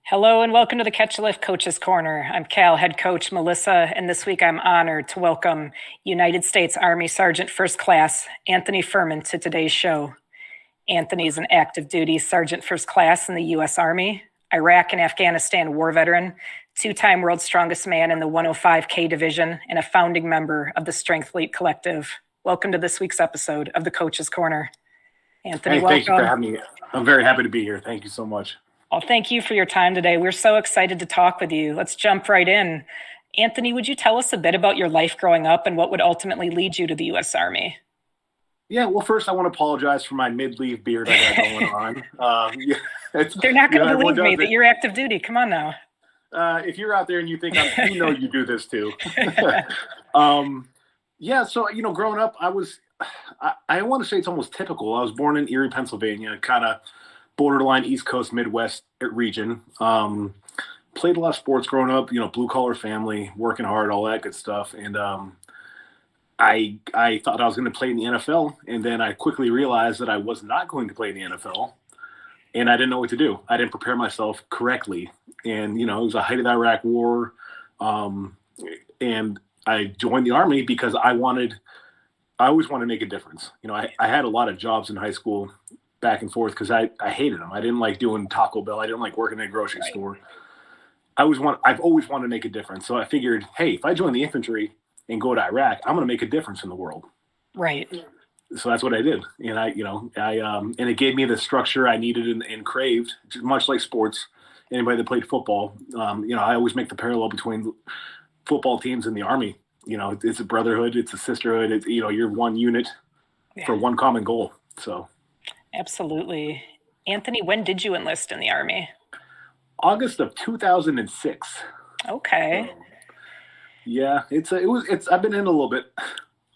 Hello and welcome to the Catch a Lift Coaches Corner. I'm Cal head coach Melissa, and this week I'm honored to welcome United States Army Sergeant First Class Anthony Fuhrman to today's show. Anthony is an active duty Sergeant First Class in the U.S. Army, Iraq and Afghanistan war veteran, two-time world's strongest man in the 105K division, and a founding member of the Strength Elite Collective. Welcome to this week's episode of the Coaches Corner. Anthony, welcome. Thank you for having me. I'm very happy to be here. Thank you so much. Well, thank you for your time today. We're so excited to talk with you. Let's jump right in. Anthony, would you tell us a bit about your life growing up and what would ultimately lead you to the U.S. Army? Yeah, well, first I want to apologize for my mid-leave beard I got going on. They're not going to believe me that you're active duty. Come on now. If you're out there and you think you do this too. So growing up, I want to say it's almost typical. I was born in Erie, Pennsylvania, kind of borderline East Coast, Midwest region. Played a lot of sports growing up, blue collar family, working hard, all that good stuff. And I thought I was going to play in the NFL. And then I quickly realized that I was not going to play in the NFL. And I didn't know what to do. I didn't prepare myself correctly. And, it was the height of the Iraq war. And I joined the Army because I always wanted to make a difference. I had a lot of jobs in high school back and forth because I hated them. I didn't like doing Taco Bell. I didn't like working at a grocery store. I've always wanted to make a difference. So I figured, hey, if I join the infantry and go to Iraq, I'm going to make a difference in the world. Right. So that's what I did. And and it gave me the structure I needed and craved, much like sports. Anybody that played football, I always make the parallel between football teams and the Army. It's a brotherhood, it's a sisterhood. It's, you're one unit for one common goal. So. Absolutely. Anthony, when did you enlist in the Army? August of 2006. Okay. So, yeah, I've been in a little bit.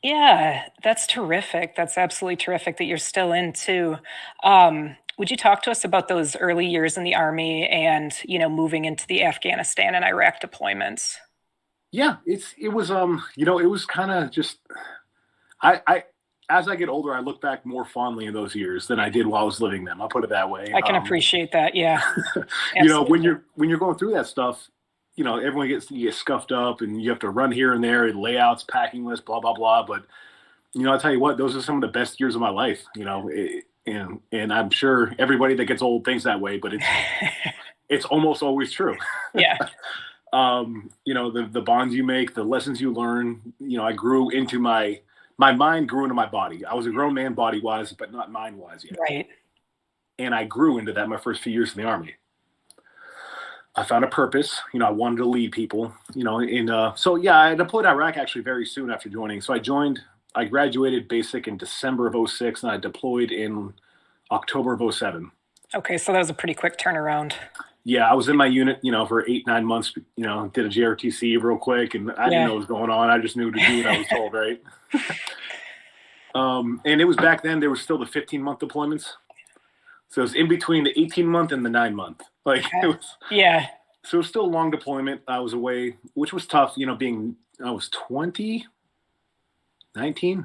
Yeah, that's terrific. That's absolutely terrific that you're still in too. Would you talk to us about those early years in the Army and, moving into the Afghanistan and Iraq deployments? Yeah, it was kind of just, as I get older, I look back more fondly in those years than I did while I was living them. I'll put it that way. I can appreciate that. Yeah. When you're going through that stuff, everyone gets scuffed up and you have to run here and there, layouts, packing lists, blah, blah, blah. But, I'll tell you what, those are some of the best years of my life, and I'm sure everybody that gets old thinks that way, but it's almost always true. Yeah. The bonds you make, the lessons you learn, I grew into my mind grew into my body. I was a grown man body-wise, but not mind-wise yet. Right. And I grew into that my first few years in the Army. I found a purpose. I wanted to lead people, I deployed to Iraq actually very soon after joining. So I graduated basic in December of 2006, and I deployed in October of 2007. Okay, so that was a pretty quick turnaround. Yeah, I was in my unit, for 8-9 months, did a JRTC real quick, and I didn't know what was going on. I just knew to do what I was told, right? And it was back then, there was still the 15-month deployments. So it was in between the 18-month and the 9-month. It was. Yeah. So it was still a long deployment. I was away, which was tough, I was 19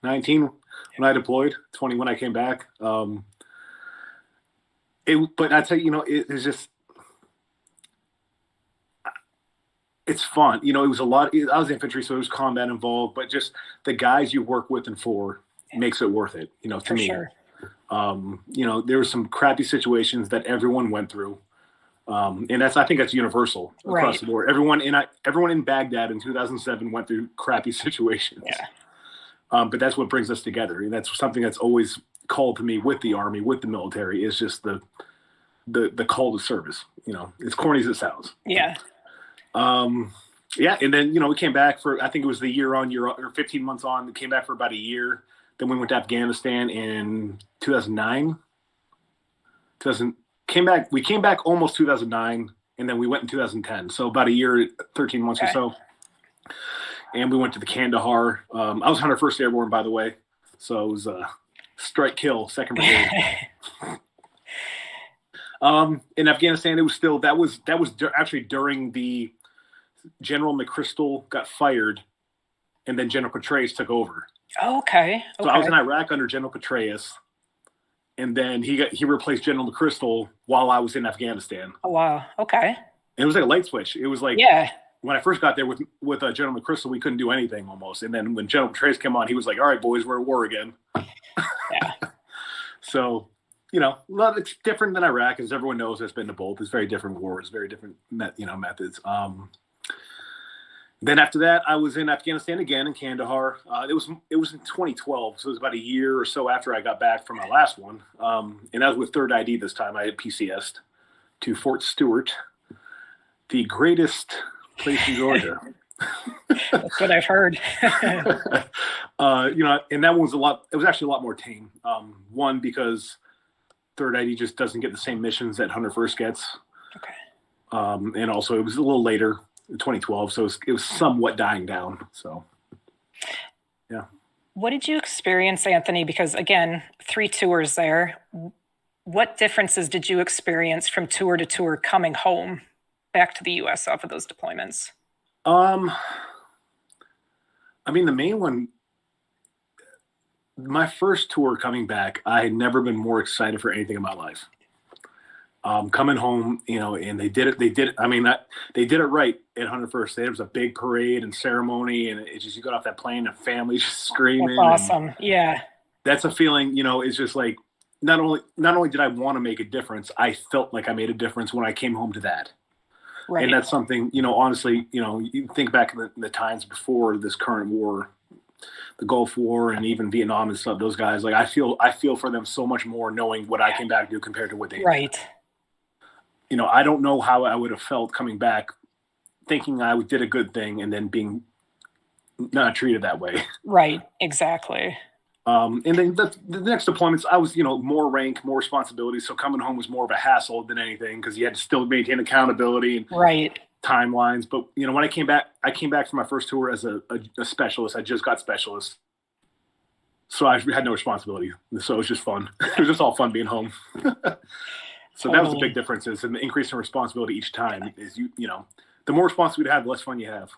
when I deployed, 20 when I came back. But I tell you, it's just, it's fun. It was a lot. I was infantry, so it was combat involved, but just the guys you work with and for makes it worth it, to me. Sure. There were some crappy situations that everyone went through. And I think that's universal across the board. Everyone in Baghdad in 2007 went through crappy situations. Yeah. But that's what brings us together. And that's something that's always called to me with the Army, with the military, is just the call to service. As corny as it sounds. Yeah. And then, we came back for, I think it was the year or 15 months on, we came back for about a year. Then we went to Afghanistan in 2009. We came back almost 2009, and then we went in 2010. So about a year, 13 months or so. And we went to the Kandahar. I was 101st Airborne, by the way. So it was strike kill, 2nd Brigade. In Afghanistan, it was still, that was actually during the General McChrystal got fired, and then General Petraeus took over. Oh, okay. So I was in Iraq under General Petraeus, and then he replaced General McChrystal while I was in Afghanistan. Oh, wow. Okay. And it was like a light switch. It was like Yeah. when I first got there with General McChrystal, we couldn't do anything almost. And then when General Petraeus came on, he was like, "All right, boys, we're at war again." Yeah. So, it's different than Iraq, as everyone knows. It's been to both. It's very different wars, very different methods. Then after that, I was in Afghanistan again in Kandahar. It was in 2012, so it was about a year or so after I got back from my last one. And I was with Third ID this time. I had PCS'd to Fort Stewart, the greatest place in Georgia. That's what I've heard. And that one was it was actually a lot more tame. One, because Third ID just doesn't get the same missions that 101st gets. Okay. And also it was a little later, 2012, so it was somewhat dying down. So, yeah. What did you experience, Anthony? Because again, 3 tours there. What differences did you experience from tour to tour coming home back to the U.S. off of those deployments? The main one, my first tour coming back, I had never been more excited for anything in my life. Coming home, and they did it. They did it right at 101st. There was a big parade and ceremony, and it just, you got off that plane and family just screaming. That's awesome. Yeah. That's a feeling, it's just like, not only did I want to make a difference, I felt like I made a difference when I came home to that. Right. And that's something, honestly, you think back in the times before this current war, the Gulf War and even Vietnam and stuff, those guys, like I feel for them so much more knowing what I came back to do compared to what they did. Right. I don't know how I would have felt coming back thinking I did a good thing and then being not treated that way. Right. Exactly. And then the next deployments, I was, more rank, more responsibility. So coming home was more of a hassle than anything because you had to still maintain accountability and right. timelines. But, when I came back from my first tour as a specialist. I just got specialist. So I had no responsibility. So it was just fun. It was just all fun being home. So that was the big difference, is an increase in responsibility each time is the more responsibility you have, the less fun you have.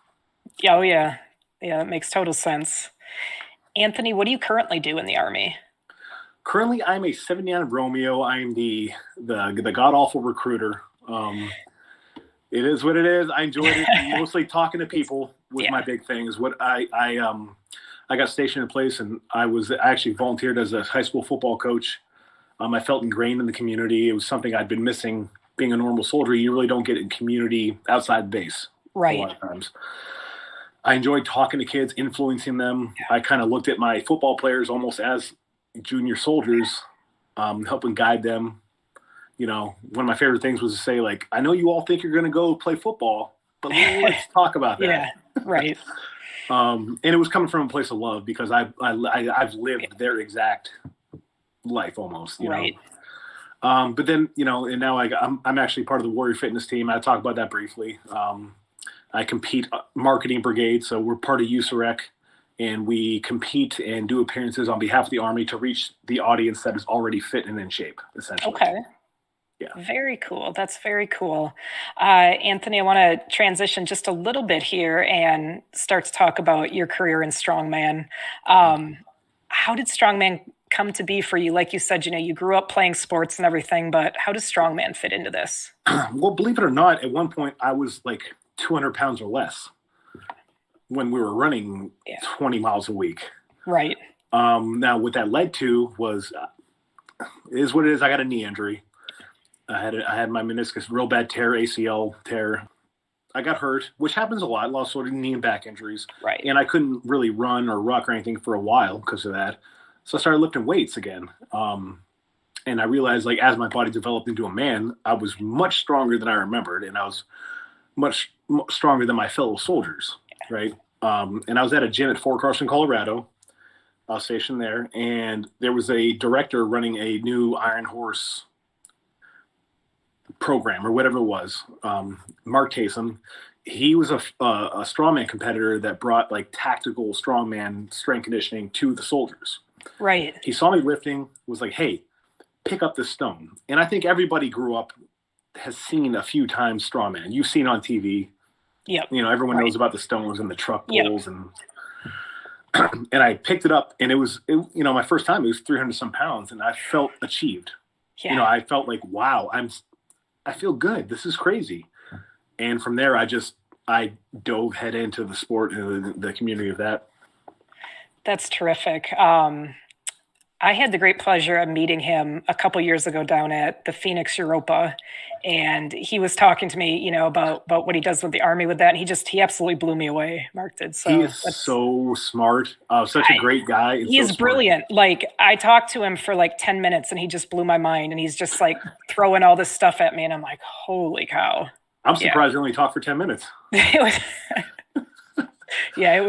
Oh, yeah. Yeah, that makes total sense. Anthony, what do you currently do in the Army? Currently, I'm a 79 Romeo. I'm the god-awful recruiter. It is what it is. I enjoyed it. Mostly talking to people was my big thing. Is what I got stationed in place, and I actually volunteered as a high school football coach. I felt ingrained in the community. It was something I'd been missing being a normal soldier. You really don't get in community outside base. Right. A lot of times. I enjoyed talking to kids, influencing them. I kind of looked at my football players almost as junior soldiers, helping guide them. One of my favorite things was to say, like, I know you all think you're going to go play football, but let's talk about that. Yeah, right. And it was coming from a place of love because I've lived their exact life almost, right. But then, and now I'm actually part of the Warrior Fitness team. I talk about that briefly. I compete marketing brigade. So we're part of USAREC, and we compete and do appearances on behalf of the Army to reach the audience that is already fit and in shape, essentially. Okay. Yeah. Very cool. That's very cool. Anthony, I want to transition just a little bit here and start to talk about your career in Strongman. How did Strongman come to be for you? Like you said, you grew up playing sports and everything, but how does Strongman fit into this? Well, believe it or not, at one point I was like 200 pounds or less when we were running 20 miles a week. Right. Now what that led to was, is what it is. I got a knee injury. I had my meniscus, real bad tear, ACL tear. I got hurt, which happens a lot sort of knee and back injuries. Right. And I couldn't really run or ruck or anything for a while because of that. So I started lifting weights again. And I realized, like, as my body developed into a man, I was much stronger than I remembered. And I was much stronger than my fellow soldiers. Right. And I was at a gym at Fort Carson, Colorado. I was stationed there. And there was a director running a new Iron Horse program or whatever it was. Mark Taysom. He was a strongman competitor that brought like tactical strongman strength conditioning to the soldiers. Right. He saw me lifting, was like, hey, pick up this stone. And I think everybody grew up, has seen a few times strongman. You've seen on TV. Yep. Everyone knows about the stones and the truck pulls. And and I picked it up, and my first time. It was 300 some pounds, and I felt achieved. Yeah. I felt like, wow, I feel good. This is crazy. And from there, I dove head into the sport and the community of that. That's terrific. I had the great pleasure of meeting him a couple years ago down at the Phoenix Europa, and he was talking to me, about what he does with the Army with that. And he absolutely blew me away, Mark did. So he is so smart, such a great guy. He's so brilliant. Like, I talked to him for like 10 minutes, and he just blew my mind. And he's just like throwing all this stuff at me, and I'm like, holy cow! I'm surprised he only talked for 10 minutes. Yeah,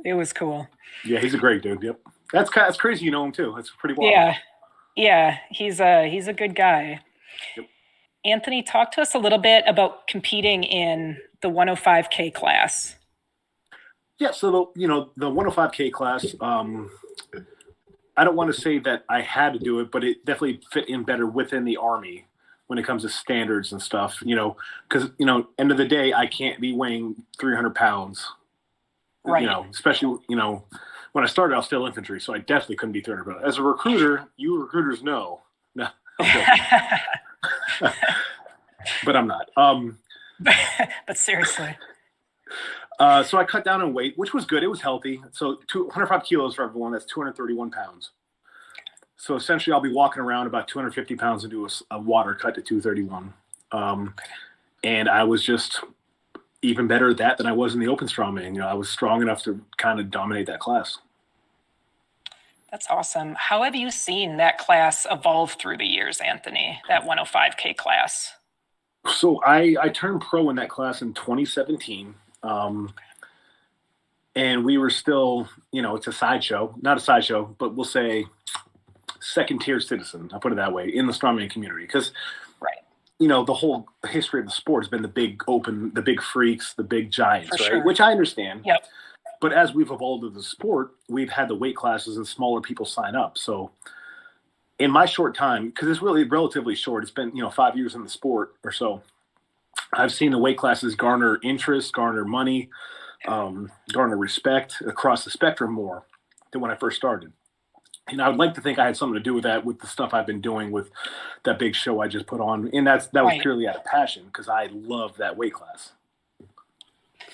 it was cool. Yeah, he's a great dude. Yep. That's crazy. You know him too. That's pretty wild. Yeah. He's a good guy. Yep. Anthony, talk to us a little bit about competing in the 105K class. Yeah. So the 105K class. I don't want to say that I had to do it, but it definitely fit in better within the Army when it comes to standards and stuff. Because end of the day, I can't be weighing 300 pounds. Right. Especially when I started, I was still infantry, so I definitely couldn't be 300 pounds. As a recruiter, you recruiters know. No, but I'm not. But seriously. So I cut down on weight, which was good. It was healthy. So 205 kilos for everyone. That's 231 pounds. So essentially, I'll be walking around about 250 pounds into a water cut to 231. And I was just even better at that than I was in the open strongman. I was strong enough to kind of dominate that class. That's awesome. How have you seen that class evolve through the years, Anthony, that 105K class? So I turned pro in that class in 2017. And we were still, it's a sideshow, not a sideshow, but we'll say second tier citizen. I'll put it that way in the strongman community. Because the whole history of the sport has been the big open, the big freaks, the big giants, right? Sure. Which I understand. Yep. But as we've evolved in the sport, we've had the weight classes and smaller people sign up. So in my short time, because it's really relatively short, it's been, 5 years in the sport or so, I've seen the weight classes garner interest, garner money, garner respect across the spectrum more than when I first started. And I would like to think I had something to do with that, with the stuff I've been doing with that big show I just put on. And that was purely out of passion because I love that weight class.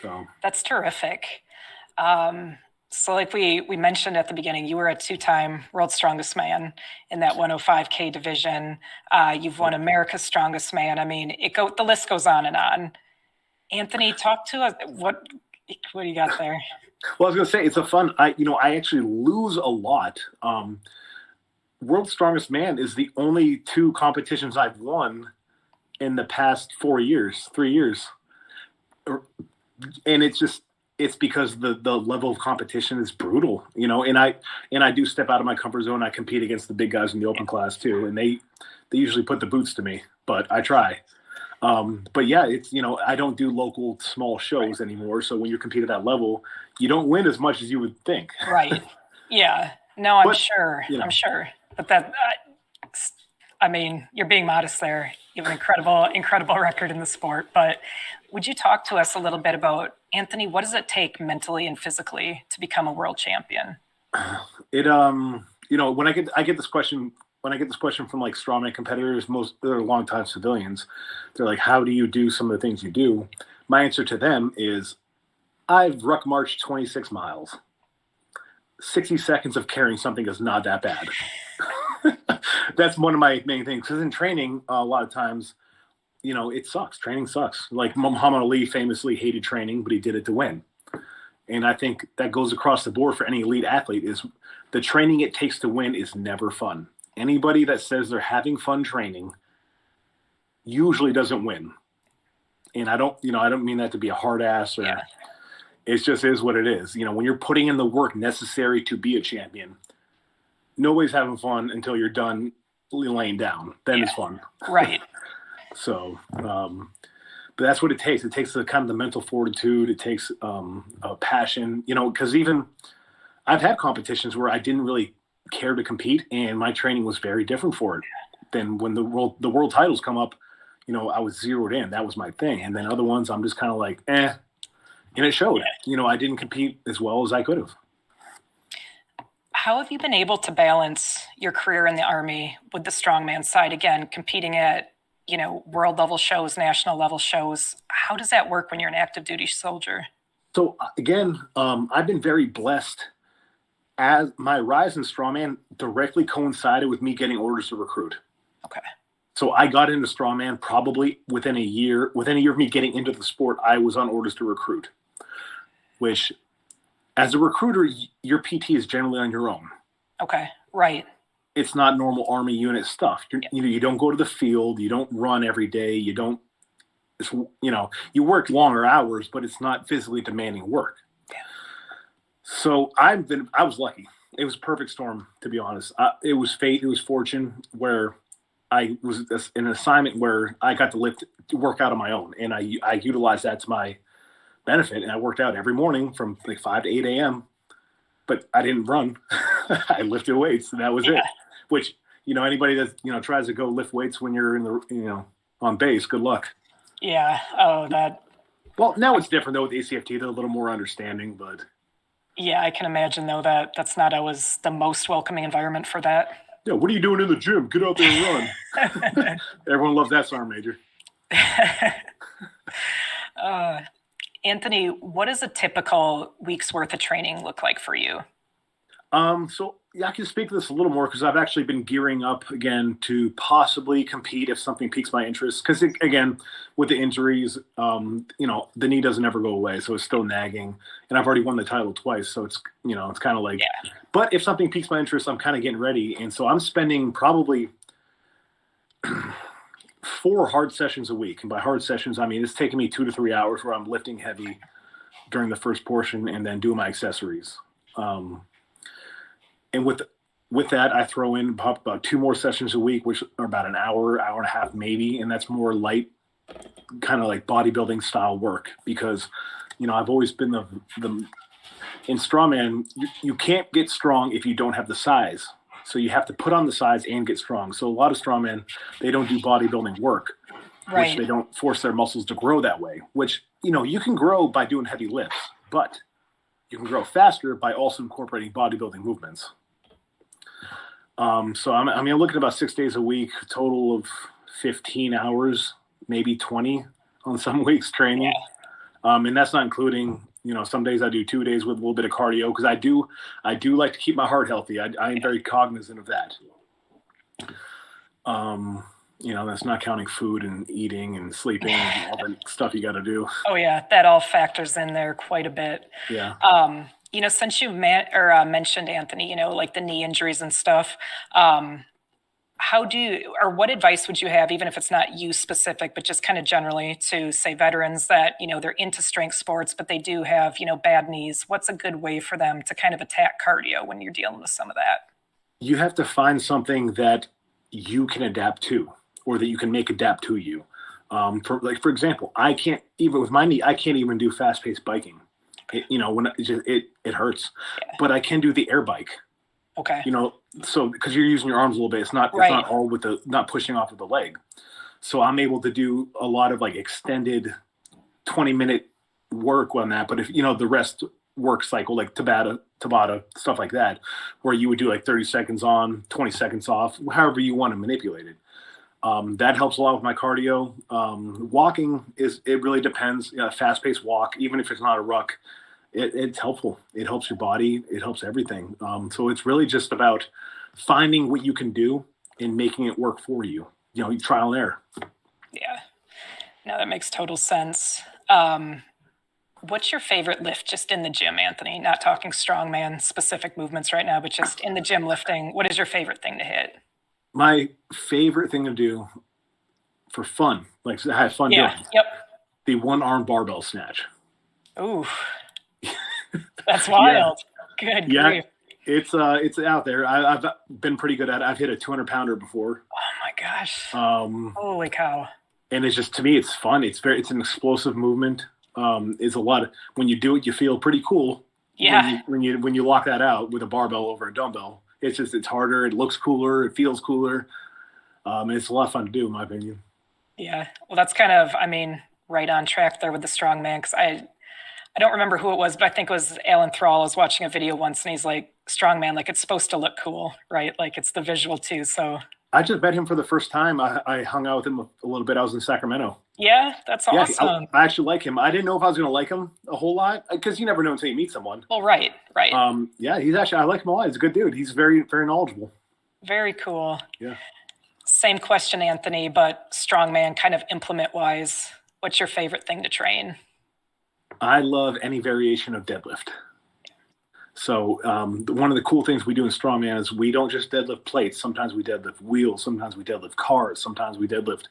So that's terrific. So like we mentioned at the beginning, you were a 2-time World's Strongest Man in that 105K division. You've won America's Strongest Man. I mean, the list goes on and on. Anthony, talk to us. What do you got there? Well, I was going to say, it's a fun, I actually lose a lot. World's Strongest Man is the only 2 competitions I've won in the past 3 years. And it's because the level of competition is brutal, and I do step out of my comfort zone. I compete against the big guys in the open class too. And they usually put the boots to me, but I try. But yeah, it's, I don't do local small shows anymore. So when you compete at that level, you don't win as much as you would think. Right. Yeah. No, I'm sure. I'm sure. But you're being modest there. You have an incredible record in the sport. But would you talk to us a little bit about, Anthony, what does it take mentally and physically to become a world champion? When I get this question from like strongman competitors, they're longtime civilians. They're like, how do you do some of the things you do? My answer to them is, I've ruck marched 26 miles. 60 seconds of carrying something is not that bad. That's one of my main things. Because in training, a lot of times, it sucks. Training sucks. Like Muhammad Ali famously hated training, but he did it to win. And I think that goes across the board for any elite athlete, is the training it takes to win is never fun. Anybody that says they're having fun training usually doesn't win. And I don't mean that to be a hard ass, or it just is what it is. When you're putting in the work necessary to be a champion, nobody's having fun until you're done laying down. Then it's fun. Right. So, but that's what it takes. It takes the kind of the mental fortitude. It takes a passion, because even I've had competitions where I didn't really care to compete, and my training was very different for it. Then when the world titles come up, I was zeroed in. That was my thing. And then other ones, I'm just kind of like, And it showed. I didn't compete as well as I could have. How have you been able to balance your career in the Army with the strongman side? Again, competing at, world level shows, national level shows. How does that work when you're an active duty soldier? So again, I've been very blessed as my rise in strongman directly coincided with me getting orders to recruit. Okay. So I got into strongman probably within a year. Within a year of me getting into the sport, I was on orders to recruit, which as a recruiter, your PT is generally on your own. Okay. Right. It's not normal Army unit stuff. You don't go to the field. You don't run every day. You don't, you work longer hours, but it's not physically demanding work. Yeah. So I was lucky. It was a perfect storm, to be honest. It was fate. It was fortune where I was in an assignment where I got to work out on my own. And I utilized that to my benefit. And I worked out every morning from like 5 to 8 a.m. But I didn't run. I lifted weights, and that was it. Which, anybody that, tries to go lift weights when you're in the, on base, good luck. Yeah. Oh, that. Well, now it's different, though, with ACFT. They're a little more understanding, but. Yeah, I can imagine, though, that that's not always the most welcoming environment for that. Yeah, what are you doing in the gym? Get out there and run. Everyone loves that sergeant major. Anthony, what does a typical week's worth of training look like for you? So yeah, I can speak to this a little more because I've actually been gearing up again to possibly compete if something piques my interest. Because again, with the injuries, the knee doesn't ever go away, so it's still nagging. And I've already won the title twice, so it's it's kind of like. Yeah. But if something piques my interest, I'm kind of getting ready, and so I'm spending probably 4 hard sessions a week. And by hard sessions, I mean it's taking me 2 to 3 hours where I'm lifting heavy during the first portion and then doing my accessories. And with that, I throw in about 2 more sessions a week, which are about an hour, hour and a half maybe, and that's more light, kind of like bodybuilding style work. Because, I've always been the in strongman, you can't get strong if you don't have the size. So you have to put on the size and get strong. So a lot of strongmen, they don't do bodybuilding work, right. Which they don't force their muscles to grow that way. Which you can grow by doing heavy lifts, but you can grow faster by also incorporating bodybuilding movements. So I'm looking at about 6 days a week, a total of 15 hours, maybe 20 on some weeks training. Yeah. And that's not including, some days I do 2 days with a little bit of cardio because I do like to keep my heart healthy. I am very cognizant of that. That's not counting food and eating and sleeping and all the stuff you got to do. Oh yeah, that all factors in there quite a bit. Yeah. Since you mentioned Anthony, like the knee injuries and stuff, what advice would you have, even if it's not you specific, but just kind of generally to say veterans that, they're into strength sports, but they do have, bad knees? What's a good way for them to kind of attack cardio when you're dealing with some of that? You have to find something that you can adapt to or that you can make adapt to you. For example, I can't, even with my knee, I can't even do fast-paced biking. When it hurts, yeah. But I can do the air bike. Okay. So because you're using your arms a little bit, it's not all with not pushing off of the leg. So I'm able to do a lot of like extended 20-minute work on that. But if the rest work cycle, like Tabata, stuff like that, where you would do like 30 seconds on, 20 seconds off, however you want to manipulate it. That helps a lot with my cardio. Walking it really depends. Fast-paced walk, even if it's not a ruck, it's helpful. It helps your body. It helps everything. So it's really just about finding what you can do and making it work for you. Trial and error. Yeah. No, that makes total sense. What's your favorite lift just in the gym, Anthony? Not talking strongman specific movements right now, but just in the gym lifting. What is your favorite thing to hit? My favorite thing to do for fun, like I have fun doing, the 1-arm barbell snatch. Ooh, that's wild. Yeah. Good grief. It's out there. I've been pretty good at it. I've hit a 200-pounder before. Oh my gosh. Holy cow. And it's just, to me, it's fun. It's an explosive movement. It's a lot of, when you do it, you feel pretty cool. Yeah. When you lock that out with a barbell over a dumbbell. It's harder. It looks cooler. It feels cooler. It's a lot of fun to do, in my opinion. Yeah. Well, that's kind of, right on track there with the strongman. Cause I don't remember who it was, but I think it was Alan Thrall. I was watching a video once and he's like, strongman. Like it's supposed to look cool, right? Like it's the visual too. So I just met him for the first time. I hung out with him a little bit. I was in Sacramento. yeah, that's Yeah, awesome. I actually like him. I didn't know if I was going to like him a whole lot because you never know until you meet someone. Well, right. Yeah, I like him a lot. He's a good dude. He's very, very knowledgeable. Very cool. Yeah. Same question, Anthony, but strongman kind of implement wise. What's your favorite thing to train? I love any variation of deadlift. So one of the cool things we do in Strongman is we don't just deadlift plates. Sometimes we deadlift wheels. Sometimes we deadlift cars. Sometimes we deadlift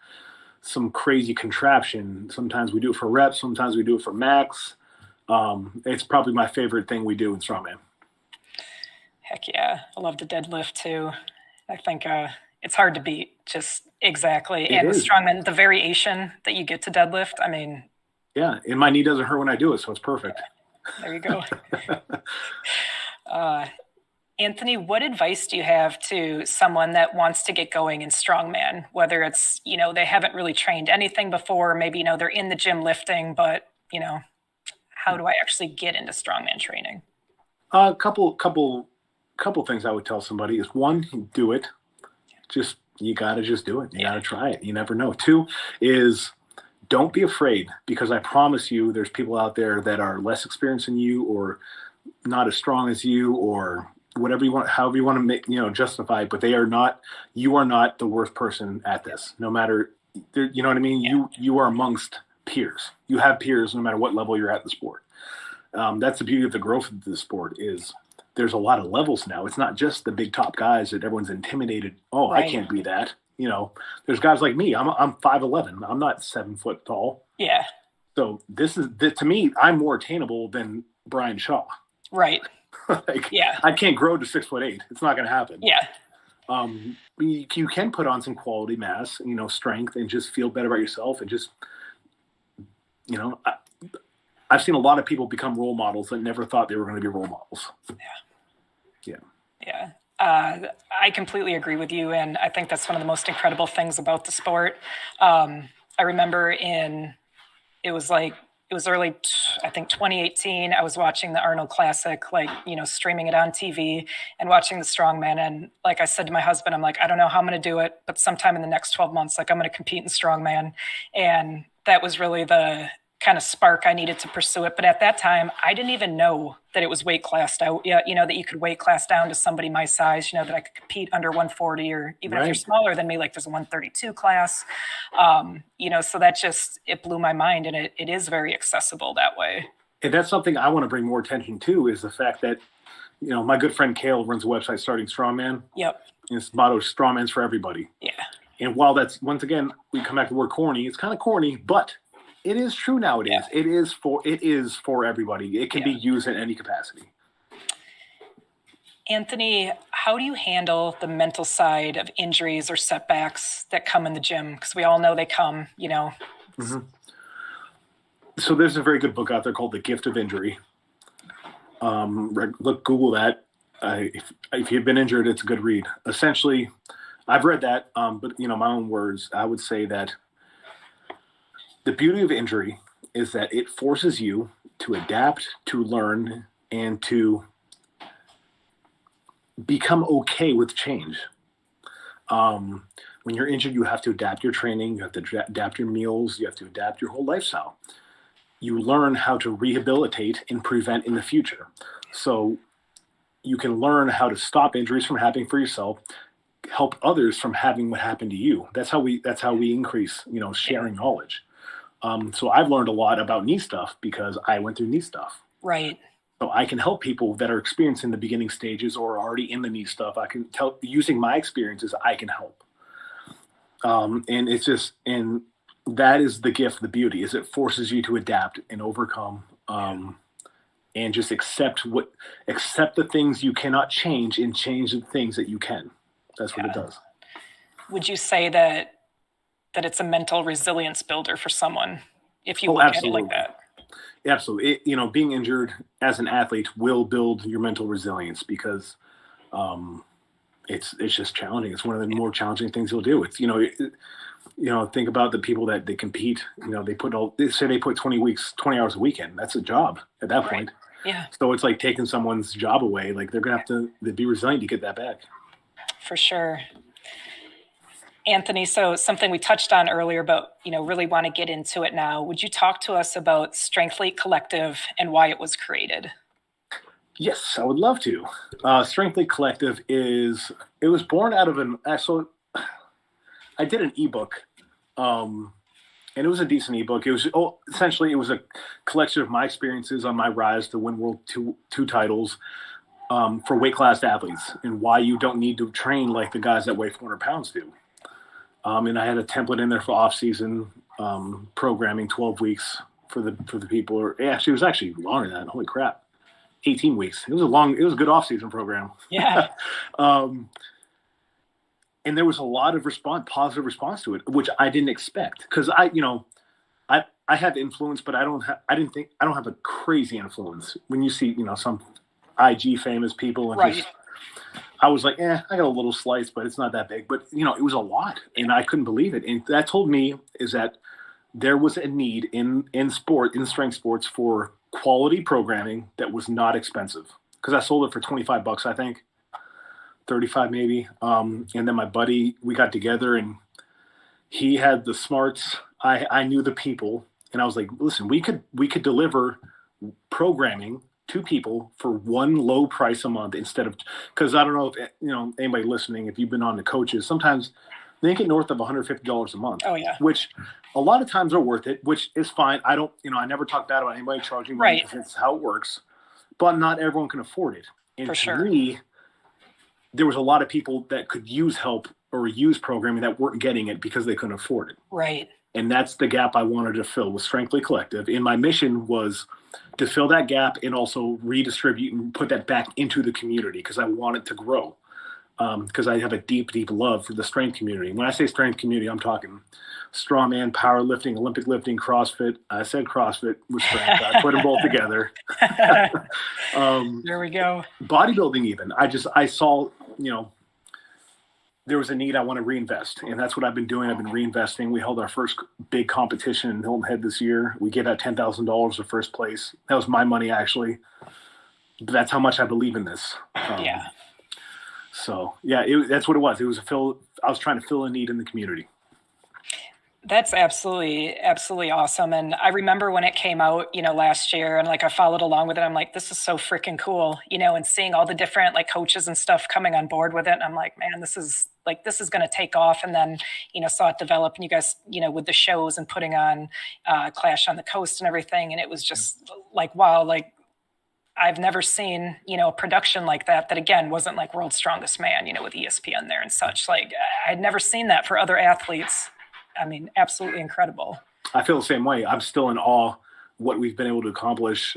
some crazy contraption. Sometimes we do it for reps. Sometimes we do it for max. It's probably my favorite thing we do in Strongman. Heck yeah. I love the deadlift too. I think it's hard to beat. Just exactly. And the strongman, the variation that you get to deadlift, I mean. Yeah, and my knee doesn't hurt when I do it, so it's perfect. There you go. Anthony, what advice do you have to someone that wants to get going in strongman? Whether it's, they haven't really trained anything before, maybe, they're in the gym lifting, but, how do I actually get into strongman training? Couple things I would tell somebody is, one, do it. You got to just do it. You got to try it. You never know. Two is, don't be afraid, because I promise you there's people out there that are less experienced than you or not as strong as you or whatever you want, however you want to make, justify it, but you are not the worst person at this. No matter, you know what I mean? Yeah. You are amongst peers. You have peers no matter what level you're at in the sport. That's the beauty of the growth of the sport is there's a lot of levels now. It's not just the big top guys that everyone's intimidated. Oh, right. I can't be that. There's guys like me. I'm 5'11". I'm not 7 foot tall. Yeah. So to me, I'm more attainable than Brian Shaw. Right. I can't grow to 6'8". It's not going to happen. Yeah. You can put on some quality mass, strength, and just feel better about yourself, and just, I've seen a lot of people become role models that never thought they were going to be role models. Yeah. I completely agree with you, and I think that's one of the most incredible things about the sport. I remember it was early, I think 2018, I was watching the Arnold Classic, streaming it on TV and watching the strongman. And like I said to my husband, I'm like, I don't know how I'm going to do it, but sometime in the next 12 months, I'm going to compete in strongman. And that was really the kind of spark I needed to pursue it. But at that time, I didn't even know that it was weight classed out. That you could weight class down to somebody my size, that I could compete under 140, or even if you're smaller than me, there's a 132 class. So that it blew my mind, and it is very accessible that way. And that's something I want to bring more attention to, is the fact that, my good friend Kale runs a website, Starting Strongman. Yep. His motto is Strongman's for everybody. Yeah. And while that's, once again, we come back to the word corny, it's kind of corny, but it is true nowadays. Yeah. It is for everybody. It can be used in any capacity. Anthony, how do you handle the mental side of injuries or setbacks that come in the gym? Because we all know they come, Mm-hmm. So there's a very good book out there called The Gift of Injury. Google that. If you've been injured, it's a good read. Essentially, I've read that, but my own words, I would say that the beauty of injury is that it forces you to adapt, to learn, and to become okay with change. When you're injured, you have to adapt your training, you have to adapt your meals, you have to adapt your whole lifestyle. You learn how to rehabilitate and prevent in the future. So you can learn how to stop injuries from happening for yourself, help others from having what happened to you. That's how we increase, sharing knowledge. So I've learned a lot about knee stuff because I went through knee stuff. Right. So I can help people that are experiencing the beginning stages or already in the knee stuff. I can tell, using my experiences, I can help. And that is the gift, the beauty, is it forces you to adapt and overcome, and just accept the things you cannot change and change the things that you can. That's what it does. Would you say that it's a mental resilience builder for someone if you look absolutely. At it like that? Absolutely. Being injured as an athlete will build your mental resilience because it's just challenging. It's one of the more challenging things you'll do. It's, think about the people that they compete, they put 20 hours a weekend. That's a job at that point. Yeah, So it's like taking someone's job away. Like they're going to have to be resilient to get that back. for sure. Anthony, so something we touched on earlier, but really want to get into it now. Would you talk to us about Strengthly Collective and why it was created? Yes, I would love to. Strengthly Collective it was born out of so I did an ebook, and it was a decent ebook. It was essentially it was a collection of my experiences on my rise to win world two titles for weight class athletes and why you don't need to train like the guys that weigh 400 pounds do. And I had a template in there for off-season programming, 12 weeks for the people. Or actually, it was actually longer than that. Holy crap, 18 weeks. It was a good off-season program. Yeah. And there was a lot of positive response to it, which I didn't expect because I have influence, but I don't have a crazy influence. When you see some IG famous people and Right. I was like, I got a little slice, but it's not that big. But, it was a lot, and I couldn't believe it. And that told me is that there was a need in strength sports for quality programming that was not expensive. Because I sold it for $25, I think, 35 maybe. And then my buddy, we got together, and he had the smarts. I knew the people, and I was like, listen, we could deliver programming to people for one low price a month instead of, because I don't know if anybody listening, if you've been on the coaches, sometimes they get north of $150 a month. Oh yeah. Which a lot of times are worth it, which is fine. I don't, I never talk bad about anybody charging money because it's how it works, but not everyone can afford it. And for to sure. me, there was a lot of people that could use help or use programming that weren't getting it because they couldn't afford it. Right. And that's the gap I wanted to fill with Strengthly Collective. And my mission was to fill that gap and also redistribute and put that back into the community because I want it to grow. Because I have a deep, deep love for the strength community. When I say strength community, I'm talking strongman, powerlifting, Olympic lifting, CrossFit. I said CrossFit with strength. I put them both together. There we go. Bodybuilding even. I saw, there was a need. I want to reinvest. And that's what I've been doing. I've been reinvesting. We held our first big competition in Hilton Head this year. We gave out $10,000 to first place. That was my money, actually. But that's how much I believe in this. Yeah. So, that's what it was. I was trying to fill a need in the community. That's absolutely, absolutely awesome. And I remember when it came out, last year, and I followed along with it. I'm like, this is so freaking cool, and seeing all the different coaches and stuff coming on board with it. And I'm like, man, this is going to take off. And then, saw it develop, and you guys, with the shows and putting on Clash on the Coast and everything. And it was just wow, I've never seen, a production like that again wasn't like World's Strongest Man, with ESPN there and such. I'd never seen that for other athletes. I mean, absolutely incredible. I feel the same way. I'm still in awe what we've been able to accomplish.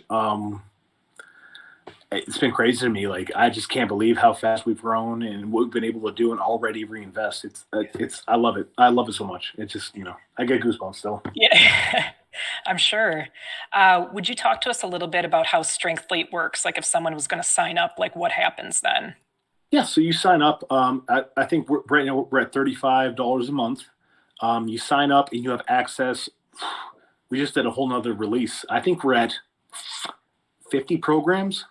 It's been crazy to me. I just can't believe how fast we've grown and what we've been able to do and already reinvest. I love it. I love it so much. It's just, I get goosebumps still. Yeah, I'm sure. Would you talk to us a little bit about how Strength Fleet works? If someone was going to sign up, what happens then? Yeah. So you sign up. I think right now we're at $35 a month. You sign up and you have access. We just did a whole nother release. I think we're at 50 programs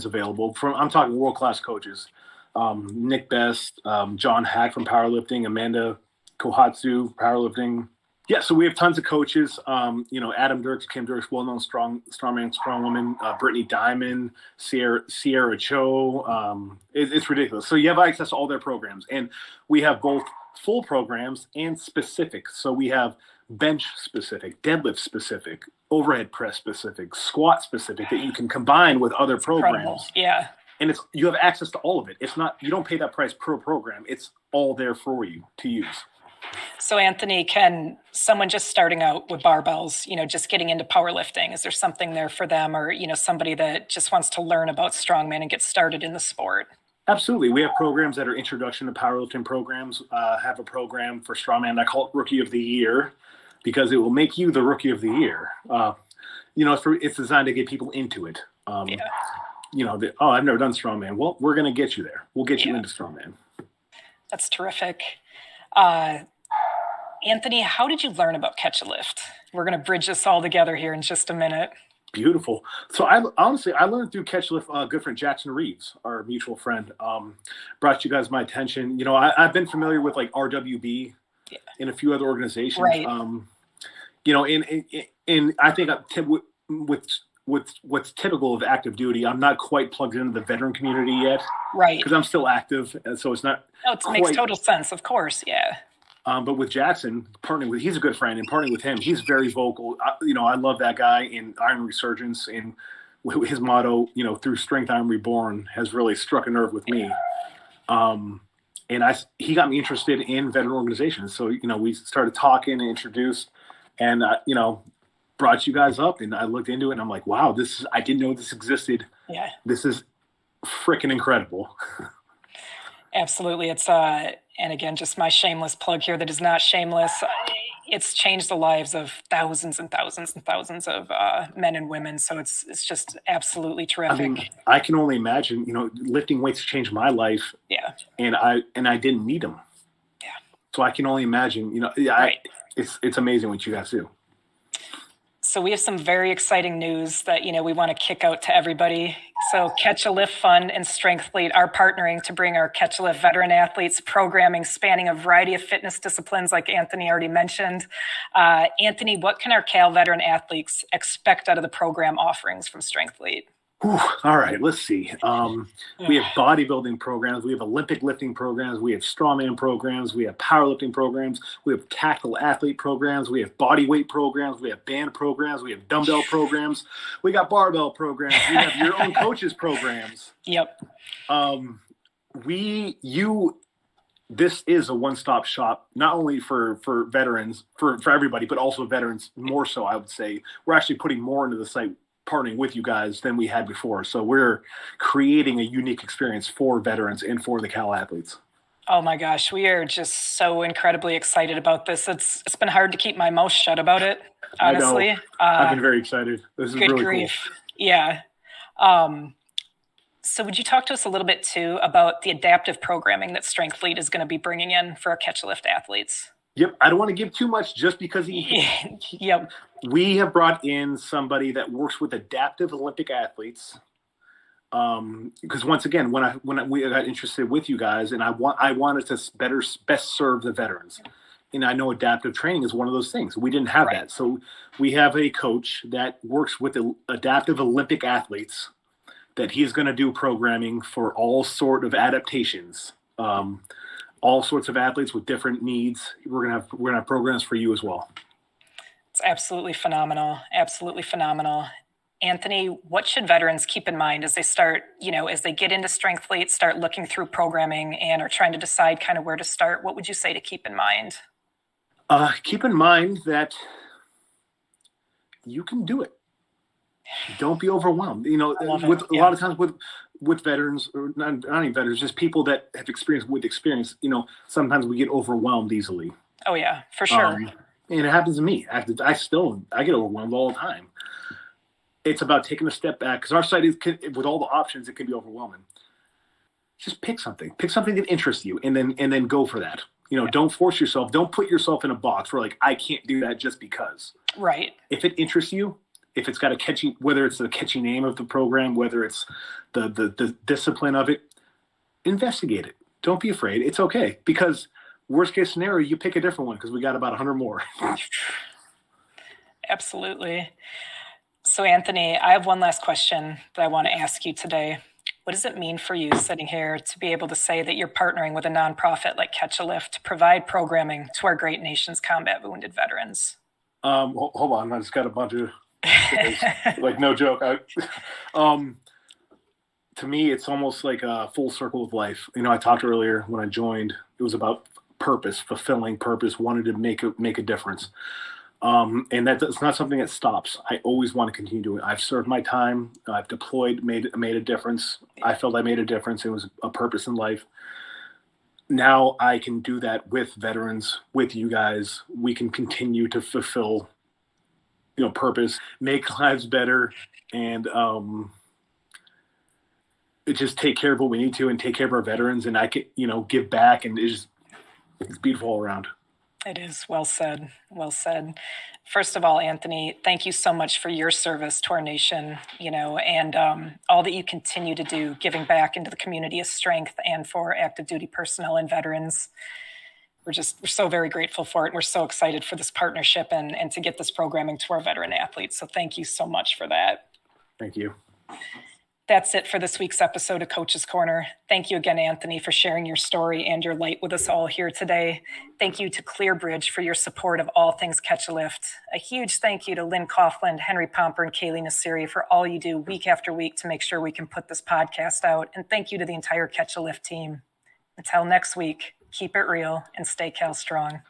available I'm talking world-class coaches. Nick Best, John Hack from powerlifting, Amanda Kohatsu, powerlifting. Yeah, so we have tons of coaches. Adam Dirks, Kim Dirks, well-known strongman, strongwoman, Brittany Diamond, Sierra Cho. It's ridiculous. So you have access to all their programs. And we have both full programs and specific. So we have bench specific, deadlift specific, overhead press specific, squat specific that you can combine with other programs. Incredible. Yeah. And you have access to all of it. It's not, you don't pay that price per program. It's all there for you to use. So Anthony, can someone just starting out with barbells, just getting into powerlifting, is there something there for them, or, somebody that just wants to learn about strongman and get started in the sport? Absolutely. We have programs that are introduction to powerlifting programs. Have a program for strongman. I call it Rookie of the Year because it will make you the Rookie of the Year. It's designed to get people into it. I've never done strongman. Well, we're going to get you there. We'll get you into strongman. That's terrific. Anthony, how did you learn about Catch a Lift? We're going to bridge this all together here in just a minute. Beautiful. So I honestly I learned through catch lift. Good friend Jackson Reeves, our mutual friend, brought you guys my attention. I've been familiar with like RWB Yeah. and a few other organizations. Right. In I think with what's typical of active duty, I'm not quite plugged into the veteran community yet Right. because I'm still active, and so it's not. No, it makes total sense. Of course. Yeah. But with Jackson, he's a good friend, and partnering with him, he's very vocal. I love that guy in Iron Resurgence, and his motto, through strength I'm reborn, has really struck a nerve with me. And he got me interested in veteran organizations. So, we started talking and introduced, and, brought you guys up, and I looked into it, and I'm like, wow, I didn't know this existed. Yeah. This is freaking incredible. Absolutely. It's and again, just my shameless plug here that is not shameless. It's changed the lives of thousands and thousands and thousands of men and women. So it's just absolutely terrific. I mean, I can only imagine, lifting weights changed my life. Yeah. And I didn't need them. Yeah. So I can only imagine, right. It's amazing what you guys do. So we have some very exciting news that, we want to kick out to everybody. So Catch a Lift Fund and Strength Fleet are partnering to bring our Catch a Lift veteran athletes programming spanning a variety of fitness disciplines like Anthony already mentioned. Anthony, what can our Cal veteran athletes expect out of the program offerings from Strength Fleet? All right, let's see. We have bodybuilding programs. We have Olympic lifting programs. We have strongman programs. We have powerlifting programs. We have tactical athlete programs. We have body weight programs. We have band programs. We have dumbbell programs. We got barbell programs. We have your own coaches programs. Yep. This is a one-stop shop, not only for veterans, for everybody, but also veterans more so, I would say. We're actually putting more into the site, partnering with you guys than we had before. So we're creating a unique experience for veterans and for the Cal athletes. Oh my gosh, we are just so incredibly excited about this. It's been hard to keep my mouth shut about it, honestly. I know. I've been very excited. This is really grief. Cool. Yeah. So would you talk to us a little bit too about the adaptive programming that Strength Fleet is going to be bringing in for our Catch a Lift athletes? Yep. I don't want to give too much just because Yep. We have brought in somebody that works with adaptive Olympic athletes. Because once again, when we got interested with you guys, and I wanted to best serve the veterans, and I know adaptive training is one of those things. We didn't have that, so we have a coach that works with the adaptive Olympic athletes that he's going to do programming for all sort of adaptations. All sorts of athletes with different needs. We're gonna have programs for you as well. It's absolutely phenomenal. Absolutely phenomenal. Anthony, what should veterans keep in mind as they start, as they get into Strength Fleet, start looking through programming and are trying to decide kind of where to start? What would you say to keep in mind? Keep in mind that you can do it. Don't be overwhelmed. A lot of times with veterans, or not even veterans, just people that have experience, sometimes we get overwhelmed easily. Oh yeah, for sure. And it happens to me. I get overwhelmed all the time. It's about taking a step back, because our site with all the options, it can be overwhelming. Just pick something that interests you, and then go for that. Don't force yourself. Don't put yourself in a box where I can't do that just because. Right. If it interests you, if it's got whether it's the catchy name of the program, whether it's the discipline of it, investigate it. Don't be afraid. It's okay, because worst case scenario, you pick a different one, because we got about 100 more. Absolutely. So Anthony, I have one last question that I want to ask you today. What does it mean for you sitting here to be able to say that you're partnering with a nonprofit like Catch a Lift to provide programming to our great nation's combat wounded veterans? Hold on. I just got a bunch of no joke. To me, it's almost like a full circle of life. I talked earlier when I joined, it was about purpose, fulfilling purpose, wanted to make a difference. And that's not something that stops. I always want to continue doing it. I've served my time. I've deployed, made a difference. I felt I made a difference. It was a purpose in life. Now I can do that with veterans, with you guys. We can continue to fulfill, purpose, make lives better, and just take care of what we need to, and take care of our veterans. And I can, give back, and it's beautiful all around. It is. Well said. Well said. First of all, Anthony, thank you so much for your service to our nation, and all that you continue to do, giving back into the community of strength and for active duty personnel and veterans. We're so very grateful for it. We're so excited for this partnership and to get this programming to our veteran athletes. So thank you so much for that. Thank you. That's it for this week's episode of Coach's Corner. Thank you again, Anthony, for sharing your story and your light with us all here today. Thank you to ClearBridge for your support of all things Catch a Lift. A huge thank you to Lynn Coughlin, Henry Pomper, and Kaylee Nassiri for all you do week after week to make sure we can put this podcast out. And thank you to the entire Catch a Lift team. Until next week, keep it real and stay Cal strong.